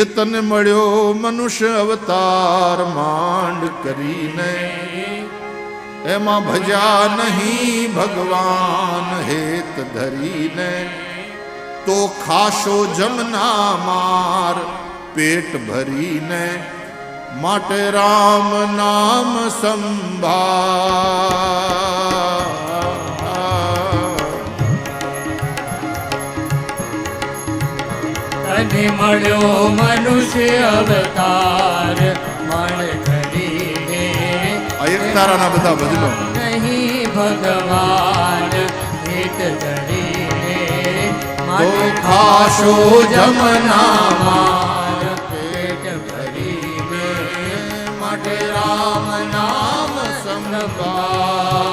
એ તને મળ્યો મનુષ્ય અવતાર માંડ કરીને, એમાં ભજા નહીં ભગવાન હેત ધરીને, તો ખાશો જમના માર પેટ ભરીને, માટે રામ નામ સંભાળ. તને મળ્યો મનુષ્ય અવતાર માંડ કરીને, તારાના બધા ભજનો નહીં ભગવાન હિત ધરીને, તો ખાશો જમના માર પેટ ભરીને, માટે રામ નામ સંભાળ.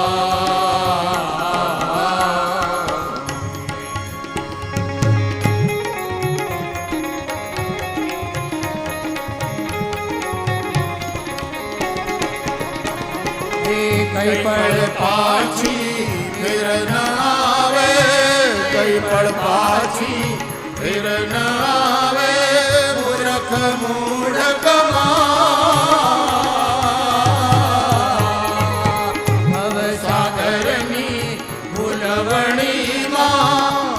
કઈ પળ પાછી ફેર ન આવે, કઈ પળ પાછી ફેર ન આવે, મૂર્ખ મૂઢ ભવસાગરની ભૂલવણીમાં,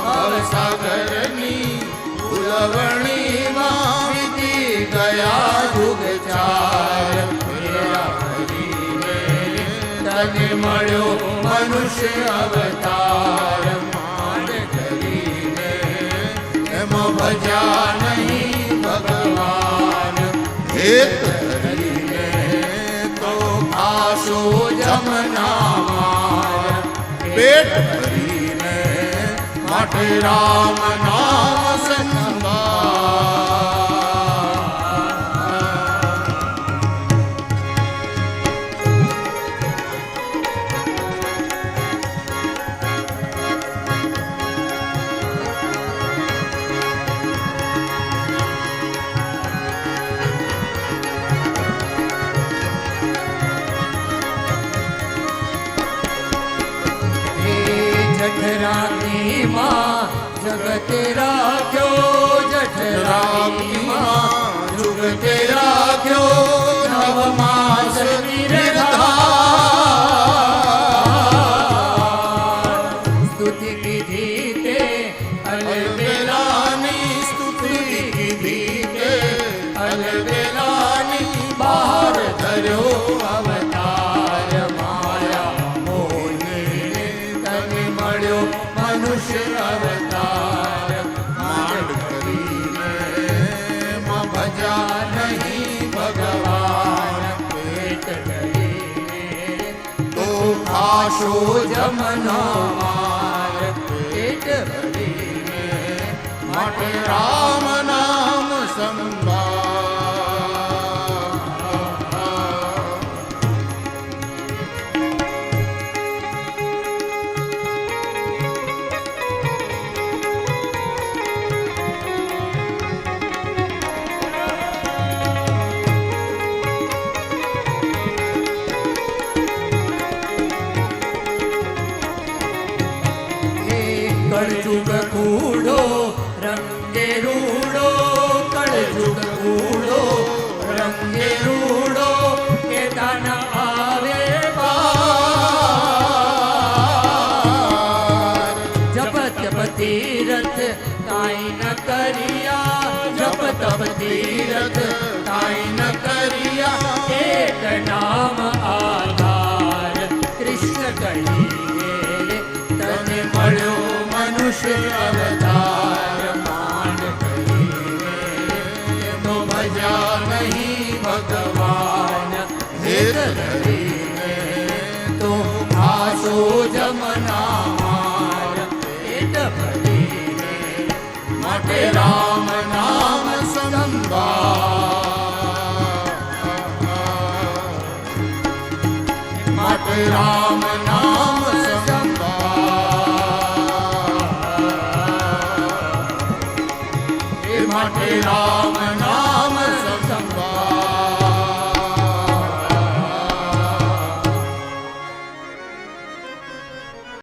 ભવસાગરની ભૂલવણીમાં વીતી ગયા યુગ ચાર. તને મળ્યો મનુષ્ય અવતાર માંડ કરીને, એમાં ભજા નહીં ભગવાન હેત ધરીને, તો ખાશો જમના માર પેટ ભરીને, માટે રામ નામ સંભાળ. જઠરાગ્નિ માં જગત રાખ્યો, જઠરાગ્નિ માં જુગત રાખ્યો, નવ માસ નિર્ધાર. સ્તુતિ કીધી તે અલબેલાની, સ્તુતિ કીધી તે અલબેલાની, બહાર ધર્યો અવતાર માયા મોહિને. તને મળ્યો મનુષ્ય અવતાર માંડ કરીને, માં ભજા નહીં ભગવાન પેટ ધરીને, તો ખાશો જમનો માર પેટ ભરીને, માટે રામ નામ સંભાળ. કળજુગ કૂડો રંગે રૂડો, કળજુગ કૂડો રંગે રૂડો, કે દાન આવે બાર. જપ તપ તીરથ કાંઈ ન કર્યા, જપ તપ તીરથ કાંઈ ન કર્યા, એક નામ આધાર કૃષ્ણ કહીએ. તને મળ્યો મનુષ્ય અવતાર માંડ કરીને, તો ભજા નહીં ભગવાન હેત ધરીને, તો ખાશો જમના માર પેટ ભરીને, માટે રામ નામ સંભાળ. માટે રામ નામ સંભાળ. માટે રામ